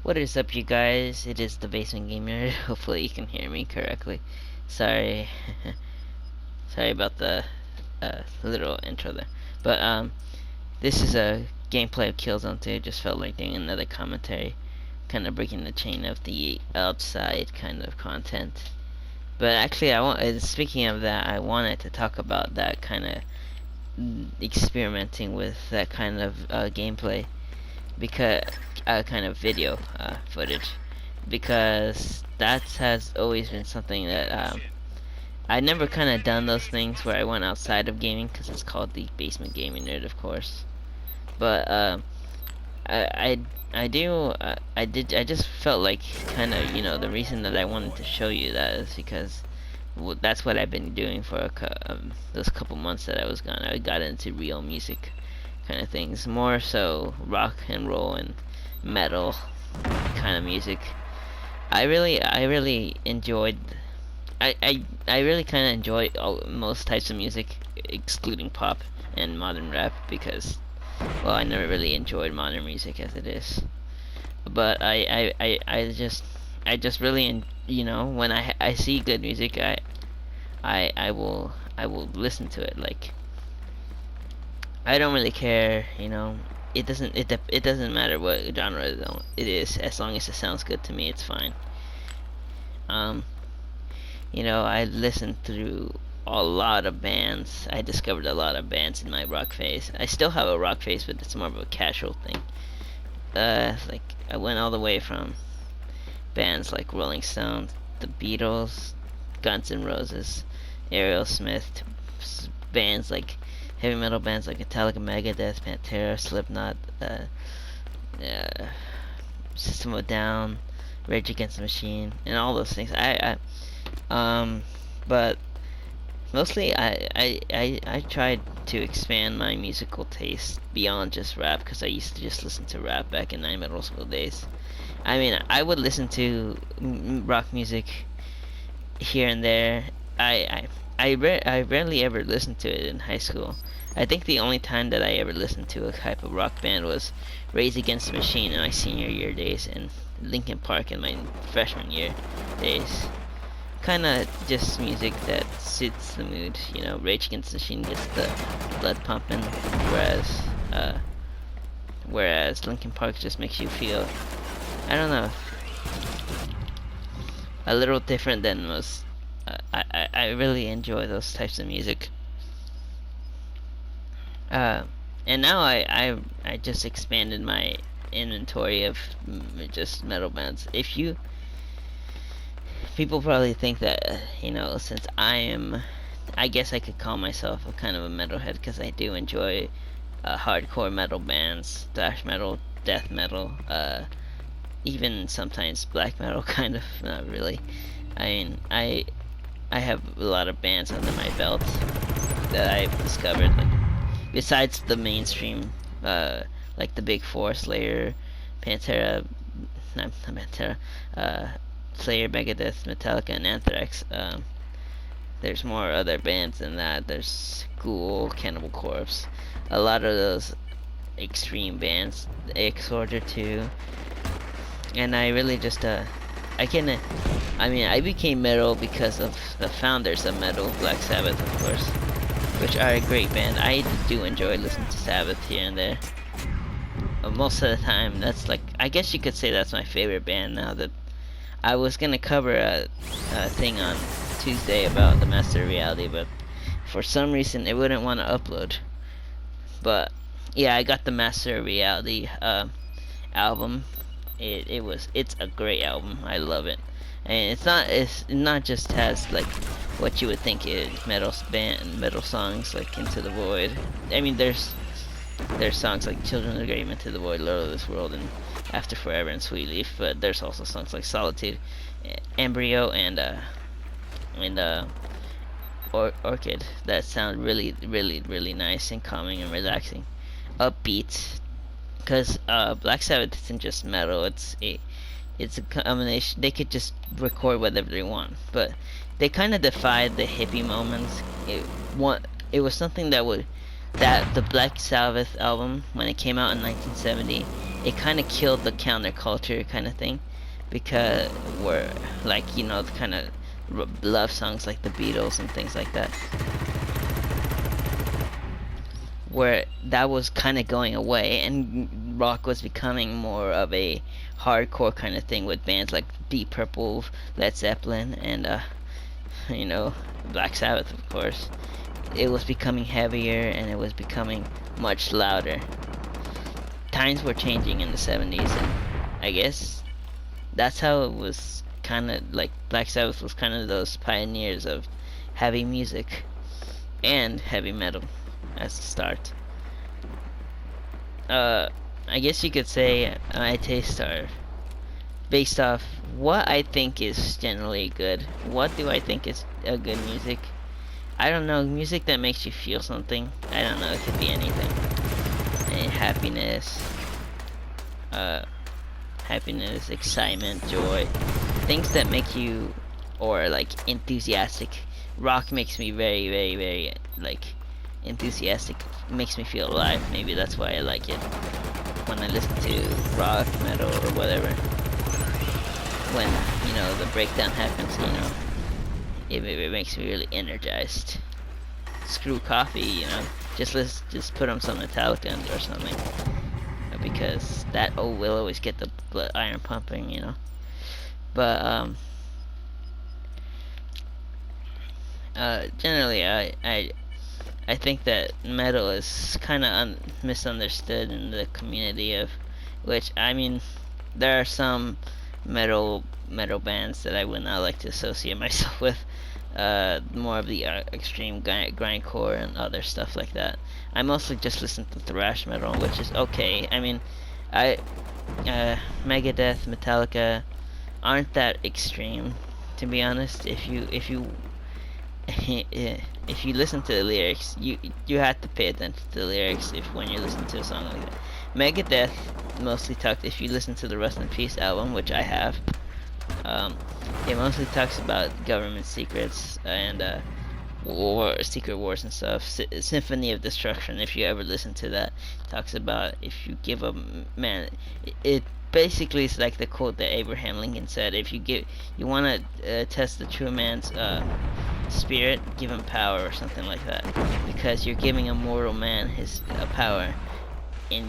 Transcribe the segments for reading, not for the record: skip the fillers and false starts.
What is up, you guys? It is the Basement Gamer. Hopefully you can hear me correctly. Sorry, sorry about the little intro there. But this is a gameplay of Killzone 2. Just felt like doing another commentary, kind of breaking the chain of the outside kind of content. But actually, speaking of that, I wanted to talk about that kind of experimenting with that kind of gameplay, because kind of video footage, because that has always been something that I never kind of done those things where I went outside of gaming, because it's called the Basement Gaming Nerd, of course. But I I do I just felt like kind of, the reason that I wanted to show you that is because that's what I've been doing for those couple months that I was gone. I got into real music kind of things, more so rock and roll and metal kind of music. I really enjoyed. I really kind of enjoy most types of music, excluding pop and modern rap, because, well, I never really enjoyed modern music as it is. But I just really, when I see good music, I will listen to it. Like, I don't really care, it doesn't matter what genre it is, as long as it sounds good to me, it's fine. I listened through a lot of bands. I discovered a lot of bands in my rock phase. I still have a rock phase, but it's more of a casual thing. Like, I went all the way from bands like Rolling Stones, the Beatles, Guns N' Roses, Aerosmith, to bands like heavy metal bands like Metallica, Megadeth, Pantera, Slipknot, System of a Down, Rage Against the Machine, and all those things. But mostly I tried to expand my musical taste beyond just rap, because I used to just listen to rap back in my middle school days. I mean, I would listen to rock music here and there. I rarely ever listened to it in high school. I think the only time that I ever listened to a type of rock band was Rage Against the Machine in my senior year days, and Linkin Park in my freshman year days. Kinda just music that suits the mood, Rage Against the Machine gets the blood pumping, whereas Linkin Park just makes you feel, I don't know, a little different than most. I really enjoy those types of music. And now I just expanded my inventory of just metal bands. People probably think that, since I guess I could call myself a kind of a metalhead, because I do enjoy hardcore metal bands, thrash metal, death metal, even sometimes black metal, kind of, not really. I mean, I have a lot of bands under my belt that I've discovered, like, besides the mainstream, like the big four: Slayer, Pantera, not Pantera, Slayer, Megadeth, Metallica, and Anthrax. There's more other bands than that. There's Ghoul, Cannibal Corpse, a lot of those extreme bands, Exorder too. And I really just I became metal because of the founders of metal, Black Sabbath, of course, which are a great band. I do enjoy listening to Sabbath here and there. Most of the time, that's, like, I guess you could say that's my favorite band now. That I was gonna cover a thing on Tuesday about the Master of Reality, but for some reason it wouldn't want to upload. But yeah, I got the Master of Reality album. It's a great album. I love it, and it's not just has, like, what you would think is metal songs like Into the Void. I mean, there's songs like Children of the Grave, Into the Void, Lord of this World, and After Forever, and Sweet Leaf. But there's also songs like Solitude, Embryo, and Orchid that sound really, really, really nice and calming and relaxing, upbeat. Because Black Sabbath isn't just metal; it's a combination. They could just record whatever they want, but they kind of defied the hippie moments. It was something that the Black Sabbath album, when it came out in 1970, it kind of killed the counterculture kind of thing, because we're like, you know, the kind of love songs like the Beatles and things like that, where that was kind of going away, and rock was becoming more of a hardcore kind of thing with bands like Deep Purple, Led Zeppelin, and you know, Black Sabbath, of course. It was becoming heavier and it was becoming much louder. Times were changing in the 70s, and I guess that's how it was. Kind of like Black Sabbath was kind of those pioneers of heavy music and heavy metal as the start. I guess you could say my tastes are based off what I think is generally good. What do I think is a good music? I don't know, music that makes you feel something. I don't know, it could be anything. Happiness, happiness, excitement, joy, things that make you, or like enthusiastic. Rock makes me very, very, very like enthusiastic. Makes me feel alive. Maybe that's why I like it when I listen to rock, metal, or whatever. When, you know, the breakdown happens, you know, it makes me really energized. Screw coffee, you know, just put on some Metallica or something, because that will always get the blood iron pumping, you know. But generally, I think that metal is kind of misunderstood in the community of, which, I mean, there are some metal bands that I would not like to associate myself with. More of the extreme grindcore and other stuff like that. I mostly just listen to thrash metal, which is okay. I mean, Megadeth, Metallica aren't that extreme, to be honest. If you if you listen to the lyrics, you have to pay attention to the lyrics when you listen to a song like that. Megadeth mostly talks. If you listen to the Rust in Peace album, which I have, it mostly talks about government secrets and secret wars and stuff. Symphony of Destruction, if you ever listen to that, talks about if you give a man, it basically is like the quote that Abraham Lincoln said: if you want to test the true man's spirit, give him power, or something like that, because you're giving a mortal man his power, and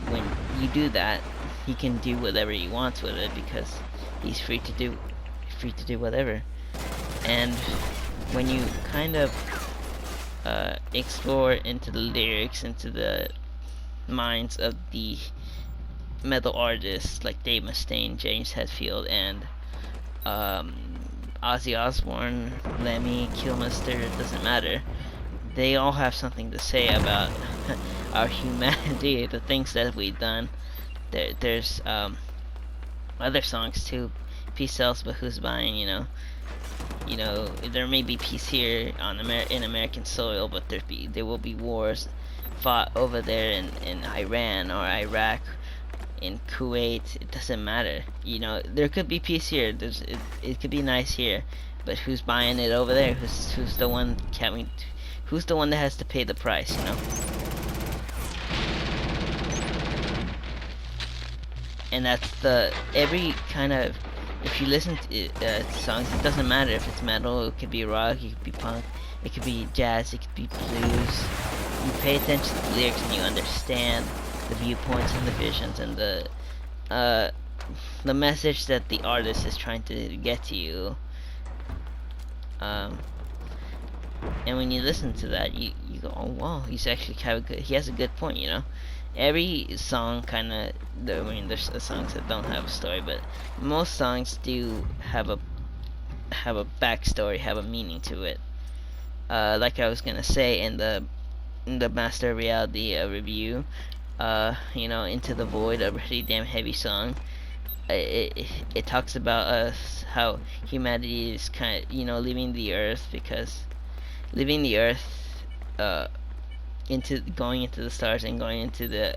when you do that, he can do whatever he wants with it, because he's free to do whatever. And when you kind of explore into the lyrics, into the minds of the metal artists like Dave Mustaine, James Hetfield, and Ozzy Osbourne, Lemmy, Kilmister, it doesn't matter. They all have something to say about our humanity, the things that we've done. There's other songs too. Peace sells, but who's buying? You know, there may be peace here in American soil, but there will be wars fought over there in Iran or Iraq, in Kuwait. It doesn't matter. You know, there could be peace here. It could be nice here, but who's buying it over there? Who's the one who's the one that has to pay the price? You know. And that's every kind of, if you listen to songs, it doesn't matter if it's metal, it could be rock, it could be punk, it could be jazz, it could be blues. You pay attention to the lyrics and you understand the viewpoints and the visions and the message that the artist is trying to get to you. And when you listen to that, you go, oh wow, he has a good point, you know. Every song kind of, I mean, there's songs that don't have a story, but most songs do have a backstory, have a meaning to it. Like I was gonna say in the Master of Reality review, you know, Into the Void, a pretty damn heavy song. It talks about us, how humanity is kind of, you know, leaving the earth, into going into the stars and going into the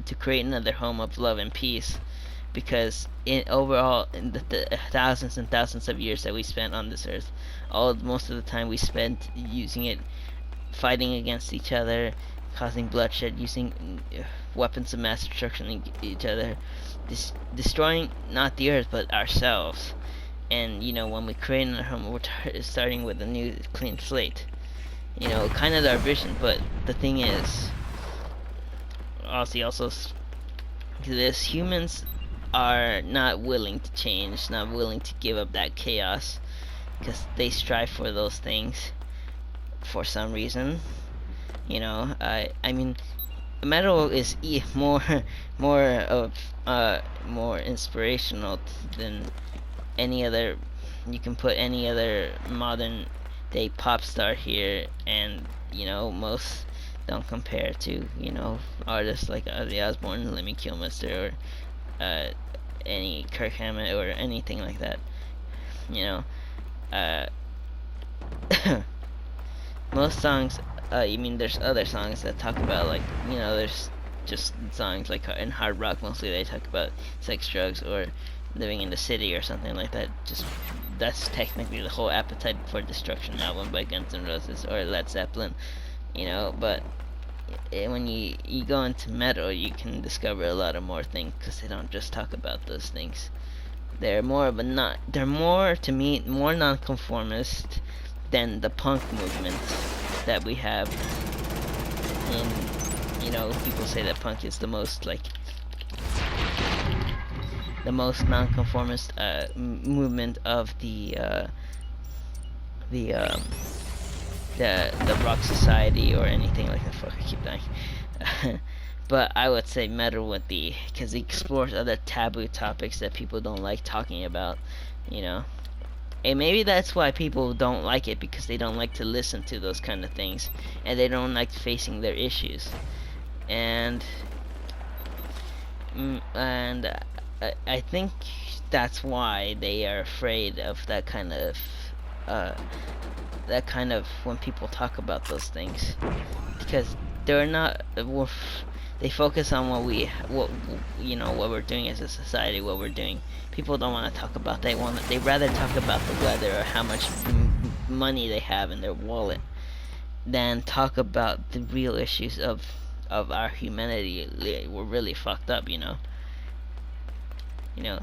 to create another home of love and peace, because overall in the thousands and thousands of years that we spent on this earth, most of the time we spent using it fighting against each other, causing bloodshed, using weapons of mass destruction each other, destroying not the earth but ourselves. And you know, when we create our home, we're starting with a new clean slate. You know, kind of our vision, but the thing is, also this, humans are not willing to change, not willing to give up that chaos, because they strive for those things for some reason. You know, I mean, metal is more inspirational than any other. You can put any other modern day pop star here, and you know, most don't compare to, you know, artists like Ozzy Osbourne, Lemmy Kilmister, or any Kirk Hammett or anything like that. You know, uh, most songs. I mean, there's other songs that talk about, like, you know, there's just songs like in hard rock mostly they talk about sex, drugs, or living in the city or something like that. Just that's technically the whole Appetite for Destruction album by Guns N' Roses or Led Zeppelin, you know. But when you go into metal, you can discover a lot of more things because they don't just talk about those things. They're more of a not. They're more, to me, more nonconformist than the punk movement that we have. And you know, people say that punk is the most like the most nonconformist movement of the um, the rock society or anything like that. Fuck, I keep dying. But I would say metal would be, because it explores other taboo topics that people don't like talking about, you know. And maybe that's why people don't like it, because they don't like to listen to those kind of things, and they don't like facing their issues. And I think that's why they are afraid of that kind of when people talk about those things, because they're not they focus on what you know, what we're doing as a society, what we're doing. People don't want to talk about. They rather talk about the weather or how much money they have in their wallet than talk about the real issues of our humanity. We're really fucked up, you know. You know,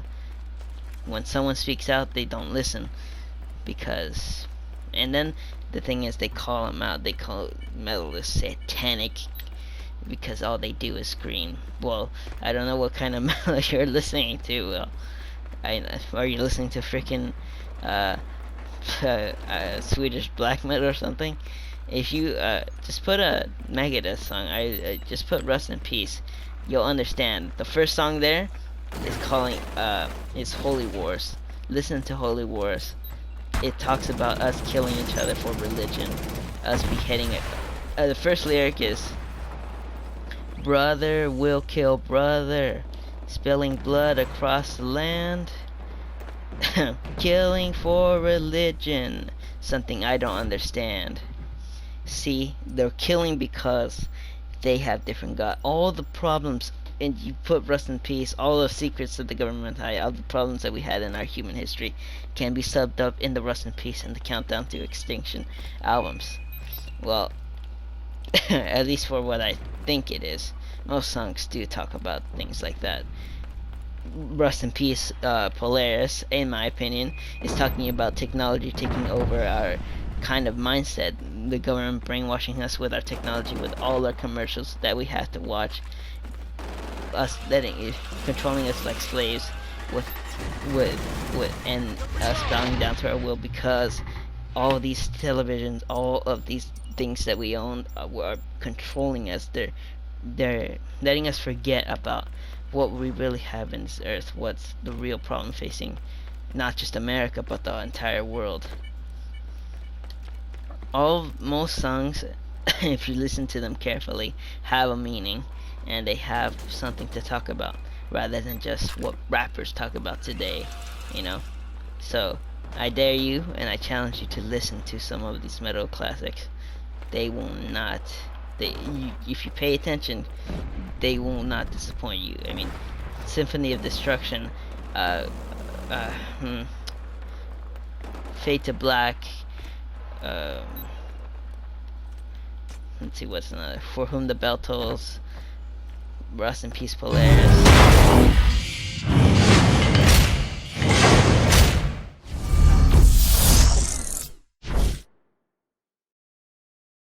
when someone speaks out, they don't listen, because, and then the thing is, they call them out. They call metal satanic because all they do is scream. Well, I don't know what kind of metal you're listening to. Well, are you listening to freaking Swedish black metal or something? If you just put a Megadeth song, I just put Rust in Peace, you'll understand. The first song there is calling is Holy Wars. Listen to Holy Wars. It talks about us killing each other for religion, us beheading it. The first lyric is, brother will kill brother, spilling blood across the land, killing for religion, something I don't understand. See, they're killing because they have different God. All the problems, and you put Rust in Peace, all the secrets that the government hide, all the problems that we had in our human history can be subbed up in the Rust in Peace and the Countdown to Extinction albums. Well, at least for what I think it is. Most songs do talk about things like that. Rust in Peace, Polaris, in my opinion, is talking about technology taking over our kind of mindset. The government brainwashing us with our technology, with all our commercials that we have to watch, us controlling us like slaves, with and us bowing down to our will, because all of these televisions, all of these things that we own are controlling us. They're letting us forget about what we really have in this earth, what's the real problem facing not just America but the entire world. Most songs, if you listen to them carefully, have a meaning, and they have something to talk about, rather than just what rappers talk about today, you know. So I dare you, and I challenge you to listen to some of these metal classics. They will not, if you pay attention, they will not disappoint you. I mean, Symphony of Destruction, Fade to Black, let's see what's another, For Whom the Bell Tolls, Rest in peace, Polaris.